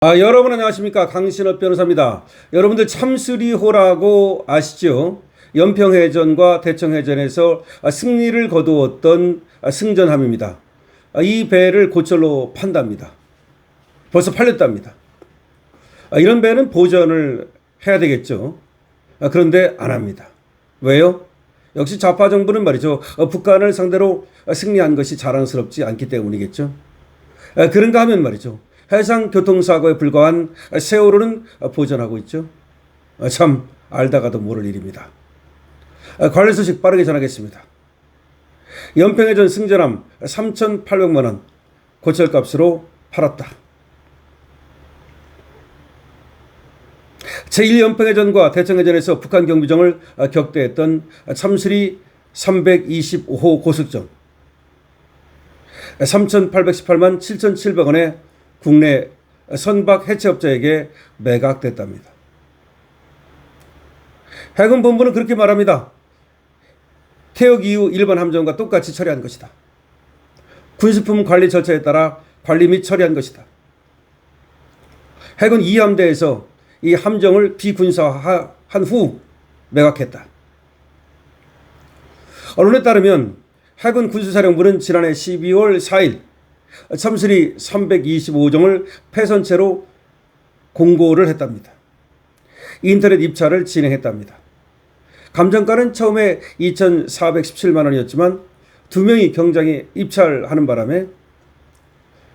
여러분 안녕하십니까? 강신업 변호사입니다. 여러분들 참수리호라고 아시죠? 연평해전과 대청해전에서 승리를 거두었던 승전함입니다. 이 배를 고철로 판답니다. 벌써 팔렸답니다. 이런 배는 보전을 해야 되겠죠. 그런데 안 합니다. 왜요? 역시 좌파 정부는 말이죠. 북한을 상대로 승리한 것이 자랑스럽지 않기 때문이겠죠. 그런가 하면 말이죠. 해상 교통사고에 불과한 세월호는 보전하고 있죠. 참 알다가도 모를 일입니다. 관련 소식 빠르게 전하겠습니다. 연평해전 승전함 3,800만 원 고철값으로 팔았다. 제1연평해전과 대청해전에서 북한 경비정을 격대했던 참수리 325호 고속정 3,818만 7,700원에 국내 선박 해체업자에게 매각됐답니다. 해군본부는 그렇게 말합니다. 퇴역 이후 일반 함정과 똑같이 처리한 것이다. 군수품 관리 절차에 따라 관리 및 처리한 것이다. 해군 2함대에서 이 함정을 비군사화한 후 매각했다. 언론에 따르면 해군 군수사령부는 지난해 12월 4일 참수리 325호정을 폐선체로 공고를 했답니다. 인터넷 입찰을 진행했답니다. 감정가는 처음에 2,417만 원이었지만 두 명이 경쟁에 입찰하는 바람에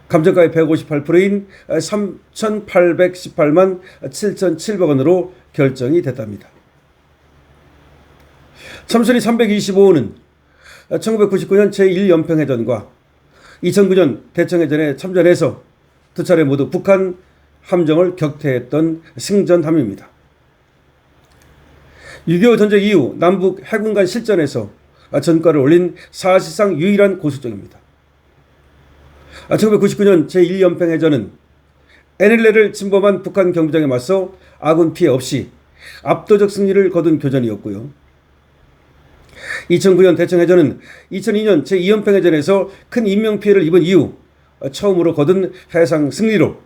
감정가의 158%인 3,818만 7,700원으로 결정이 됐답니다. 참수리 325호는 1999년 제1연평해전과 2009년 대청해전에 참전해서 두 차례 모두 북한 함정을 격퇴했던 승전함입니다. 6.25 전쟁 이후 남북 해군 간 실전에서 전과를 올린 사실상 유일한 고수정입니다. 1999년 제1연평해전은 NLL을 침범한 북한 경비정에 맞서 아군 피해 없이 압도적 승리를 거둔 교전이었고요. 2009년 대청해전은 2002년 제2연평해전에서 큰 인명피해를 입은 이후 처음으로 거둔 해상 승리로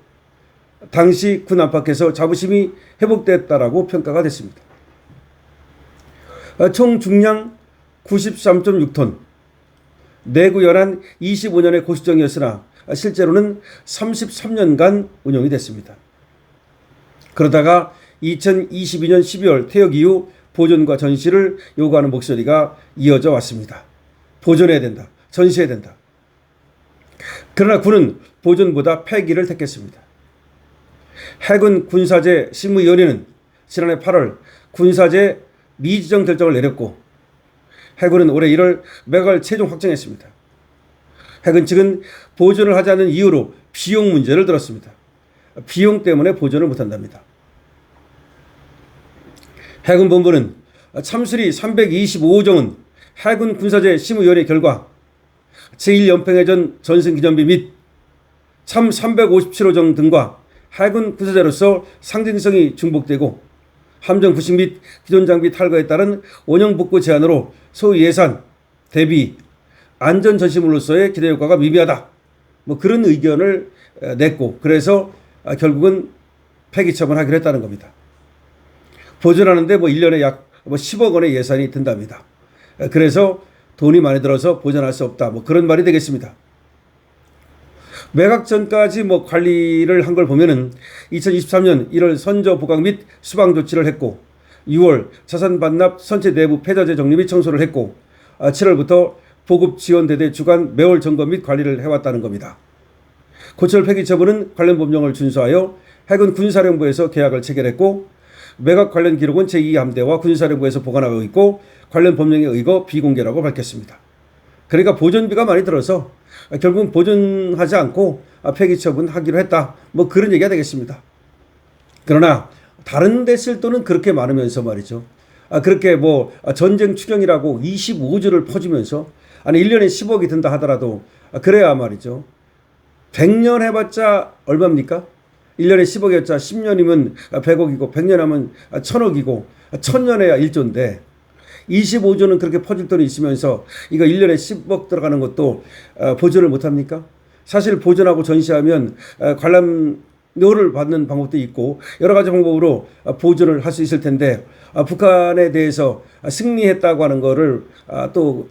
당시 군 안팎에서 자부심이 회복됐다라고 평가가 됐습니다. 총 중량 93.6톤, 내구 연한 25년의 고수정이었으나 실제로는 33년간 운용이 됐습니다. 그러다가 2022년 12월 퇴역 이후 보존과 전시를 요구하는 목소리가 이어져 왔습니다. 보존해야 된다. 전시해야 된다. 그러나 군은 보존보다 폐기를 택했습니다. 해군 군사재 심의위원회는 지난해 8월 군사재 미지정 결정을 내렸고 해군은 올해 1월 매각을 최종 확정했습니다. 해군 측은 보존을 하지 않는 이유로 비용 문제를 들었습니다. 비용 때문에 보존을 못한답니다. 해군본부는 참수리 325호정은 해군 군사재 심의위원회 결과 제1연평해전 전승기념비 및 참 357호정 등과 해군 군사재로서 상징성이 중복되고 함정 부식 및 기존 장비 탈거에 따른 원형 복구 제한으로 소유 예산, 대비, 안전 전시물로서의 기대 효과가 미미하다. 그런 의견을 냈고 그래서 결국은 폐기 처분하기로 했다는 겁니다. 보존하는데 1년에 약 10억 원의 예산이 든답니다. 그래서 돈이 많이 들어서 보존할 수 없다. 그런 말이 되겠습니다. 매각 전까지 관리를 한 걸 보면은 2023년 1월 선저 보강 및 수방 조치를 했고 6월 자산 반납 선체 내부 폐자재 정리 및 청소를 했고 7월부터 보급 지원 대대 주간 매월 점검 및 관리를 해왔다는 겁니다. 고철 폐기 처분은 관련 법령을 준수하여 해군 군사령부에서 계약을 체결했고 매각 관련 기록은 제2함대와 군사령부에서 보관하고 있고 관련 법령에 의거 비공개라고 밝혔습니다. 그러니까 보존비가 많이 들어서 결국은 보존하지 않고 폐기 처분하기로 했다. 그런 얘기가 되겠습니다. 그러나 다른 데 쓸 돈은 그렇게 많으면서 말이죠. 그렇게 전쟁 추경이라고 25조를 퍼주면서 1년에 10억이 든다 하더라도 그래야 말이죠. 100년 해봤자 얼마입니까? 1년에 10억이었자 10년이면 100억이고 100년 하면 1000억이고 1000년에야 1조인데 25조는 그렇게 퍼질 돈이 있으면서 이거 1년에 10억 들어가는 것도 보존을 못합니까? 사실 보존하고 전시하면 관람용 뇌를 받는 방법도 있고 여러 가지 방법으로 보존을 할 수 있을 텐데 북한에 대해서 승리했다고 하는 거를 또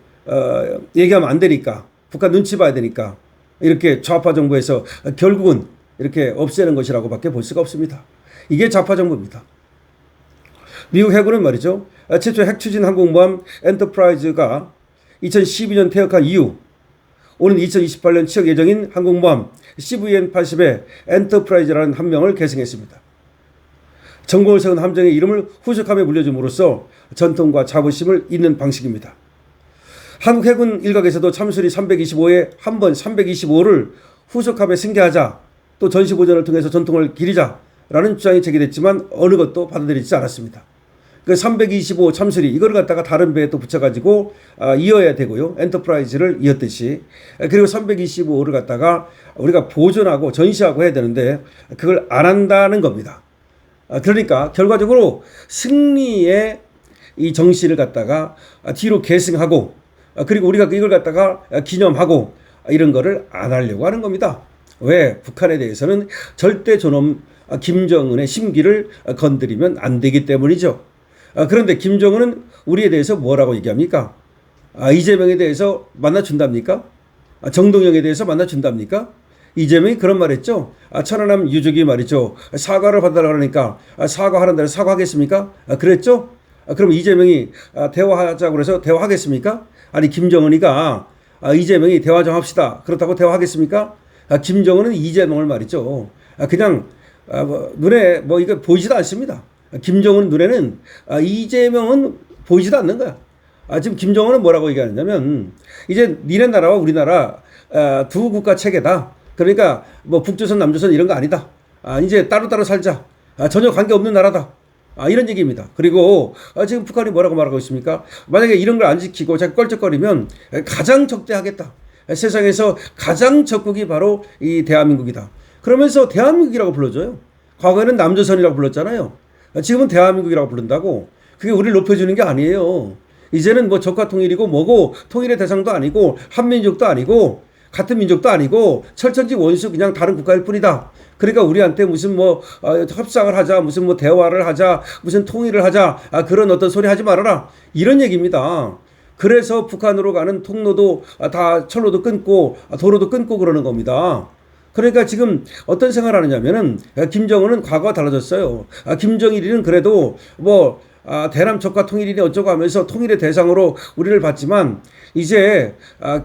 얘기하면 안 되니까 북한 눈치 봐야 되니까 이렇게 좌파 정부에서 결국은 이렇게 없애는 것이라고밖에 볼 수가 없습니다. 이게 좌파 정부입니다. 미국 해군은 말이죠. 최초 핵 추진 항공모함 엔터프라이즈가 2012년 퇴역한 이후 오는 2028년 취역 예정인 항공모함 CVN-80의 엔터프라이즈라는 함명을 계승했습니다. 전공을 세운 함정의 이름을 후속함에 물려줌으로써 전통과 자부심을 잇는 방식입니다. 한국 해군 일각에서도 참수리 325에 한 번 325를 후속함에 승계하자 또 전시보전을 통해서 전통을 기리자라는 주장이 제기됐지만 어느 것도 받아들이지 않았습니다. 그 325 참수리 이걸 갖다가 다른 배에 또 붙여가지고 이어야 되고요. 엔터프라이즈를 이었듯이 그리고 325를 갖다가 우리가 보존하고 전시하고 해야 되는데 그걸 안 한다는 겁니다. 그러니까 결과적으로 승리의 이 정신을 갖다가 뒤로 계승하고 그리고 우리가 이걸 갖다가 기념하고 이런 거를 안 하려고 하는 겁니다. 왜? 북한에 대해서는 절대 존엄 김정은의 심기를 건드리면 안 되기 때문이죠. 그런데 김정은은 우리에 대해서 뭐라고 얘기합니까? 이재명에 대해서 만나준답니까? 정동영에 대해서 만나준답니까? 이재명이 그런 말 했죠. 천안함 유족이 말이죠. 사과를 받으라고 하니까 사과하는 대로 사과하겠습니까? 그랬죠? 그럼 이재명이 대화하자고 해서 대화하겠습니까? 아니 김정은이가 이재명이 대화 좀 합시다. 그렇다고 대화하겠습니까? 김정은은 이재명을 말이죠. 그냥 눈에 뭐 이거 보이지도 않습니다. 김정은 눈에는 이재명은 보이지도 않는 거야. 지금 김정은은 뭐라고 얘기하냐면 이제 니네 나라와 우리나라 두 국가 체계다. 그러니까 뭐 북조선 남조선 이런 거 아니다. 이제 따로따로 살자. 전혀 관계없는 나라다. 이런 얘기입니다. 그리고 지금 북한이 뭐라고 말하고 있습니까? 만약에 이런 걸 안 지키고 자꾸 껄쩍거리면 가장 적대하겠다. 세상에서 가장 적국이 바로 이 대한민국이다. 그러면서 대한민국이라고 불러줘요. 과거에는 남조선이라고 불렀잖아요. 지금은 대한민국이라고 부른다고. 그게 우리를 높여주는 게 아니에요. 이제는 뭐 적화 통일이고 뭐고 통일의 대상도 아니고 한민족도 아니고 같은 민족도 아니고 철천지 원수 그냥 다른 국가일 뿐이다. 그러니까 우리한테 무슨 뭐 협상을 하자 무슨 뭐 대화를 하자 무슨 통일을 하자 그런 어떤 소리 하지 말아라 이런 얘기입니다. 그래서 북한으로 가는 통로도 다 철로도 끊고 도로도 끊고 그러는 겁니다. 그러니까 지금 어떤 생각을 하느냐면은 김정은은 과거가 달라졌어요. 김정일이는 그래도 뭐 대남 적화 통일이니 어쩌고 하면서 통일의 대상으로 우리를 봤지만 이제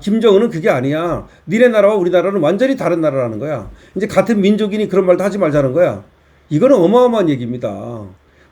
김정은은 그게 아니야. 니네 나라와 우리나라는 완전히 다른 나라라는 거야. 이제 같은 민족이니 그런 말도 하지 말자는 거야. 이거는 어마어마한 얘기입니다.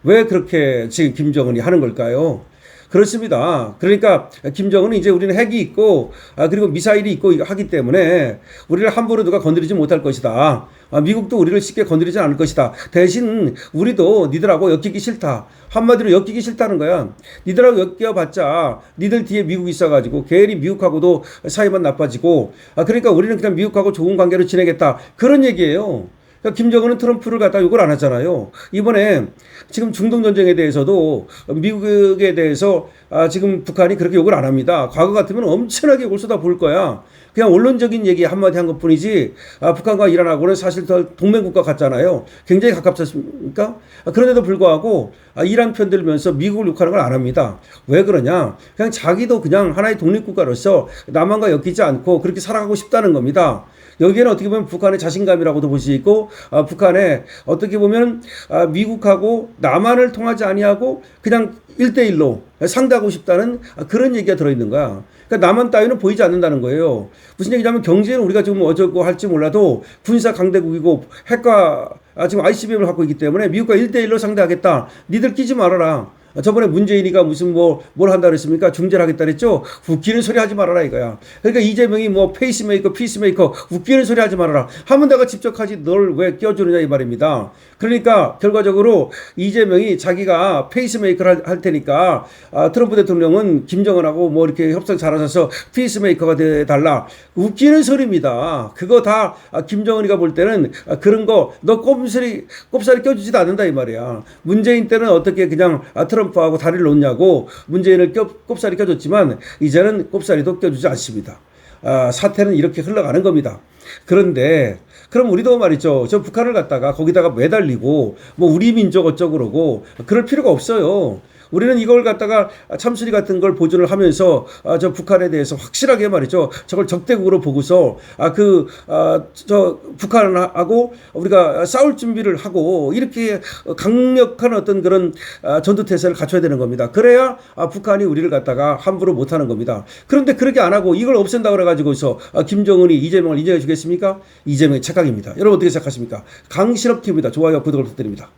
왜 그렇게 지금 김정은이 하는 걸까요? 그렇습니다. 그러니까 김정은은 이제 우리는 핵이 있고 그리고 미사일이 있고 하기 때문에 우리를 함부로 누가 건드리지 못할 것이다. 미국도 우리를 쉽게 건드리지 않을 것이다. 대신 우리도 니들하고 엮이기 싫다. 한마디로 엮이기 싫다는 거야. 니들하고 엮여봤자 니들 뒤에 미국이 있어가지고 괜히 미국하고도 사이만 나빠지고 그러니까 우리는 그냥 미국하고 좋은 관계로 지내겠다. 그런 얘기예요. 그러니까 김정은은 트럼프를 갖다 욕을 안 하잖아요. 이번에 지금 중동 전쟁에 대해서도 미국에 대해서 지금 북한이 그렇게 욕을 안 합니다. 과거 같으면 엄청나게 욕을 쏟아부을 거야. 그냥 원론적인 얘기 한마디 한 것뿐이지 북한과 이란하고는 사실 더 동맹국가 같잖아요. 굉장히 가깝지 않습니까? 그런데도 불구하고 이란 편 들면서 미국을 욕하는 걸 안 합니다. 왜 그러냐? 그냥 자기도 그냥 하나의 독립국가로서 남한과 엮이지 않고 그렇게 살아가고 싶다는 겁니다. 여기에는 어떻게 보면 북한의 자신감이라고도 볼 수 있고 북한의 어떻게 보면 미국하고 남한을 통하지 아니하고 그냥 1대1로 상대하고 싶다는 그런 얘기가 들어있는 거야. 그러니까 남한 따위는 보이지 않는다는 거예요. 무슨 얘기냐면 경제는 우리가 지금 어쩌고 할지 몰라도 군사 강대국이고 핵과 지금 ICBM을 갖고 있기 때문에 미국과 1대1로 상대하겠다. 니들 끼지 말아라. 저번에 문재인이가 무슨 뭘 한다 그랬습니까? 중재를 하겠다 그랬죠? 웃기는 소리 하지 말아라 이거야. 그러니까 이재명이 뭐 페이스메이커, 피스메이커 웃기는 소리 하지 말아라. 하면 내가 직접 하지 널 왜 껴주느냐 이 말입니다. 그러니까 결과적으로 이재명이 자기가 페이스메이커를 할 테니까 트럼프 대통령은 김정은하고 뭐 이렇게 협상 잘하셔서 피스메이커가 돼달라. 웃기는 소리입니다. 그거 다 김정은이가 볼 때는 그런 거 너 꼽사리 껴주지도 않는다 이 말이야. 문재인 때는 어떻게 그냥 트럼프하고 다리를 놓냐고 문재인을 꼽사리 껴줬지만 이제는 꼽사리도 껴주지 않습니다. 사태는 이렇게 흘러가는 겁니다. 그런데 그럼 우리도 말이죠. 저 북한을 갖다가 거기다가 매달리고 뭐 우리 민족 어쩌고 그러고 그럴 필요가 없어요. 우리는 이걸 갖다가 참수리 같은 걸 보존을 하면서 저 북한에 대해서 확실하게 말이죠. 저걸 적대국으로 보고서 저 북한하고 우리가 싸울 준비를 하고 이렇게 강력한 어떤 그런 전투태세를 갖춰야 되는 겁니다. 그래야 북한이 우리를 갖다가 함부로 못하는 겁니다. 그런데 그렇게 안 하고 이걸 없앤다 그래가지고서 김정은이 이재명을 인정해 주겠습니까? 이재명의 착각입니다. 여러분 어떻게 생각하십니까? 강신업 TV입니다. 좋아요, 구독을 부탁드립니다.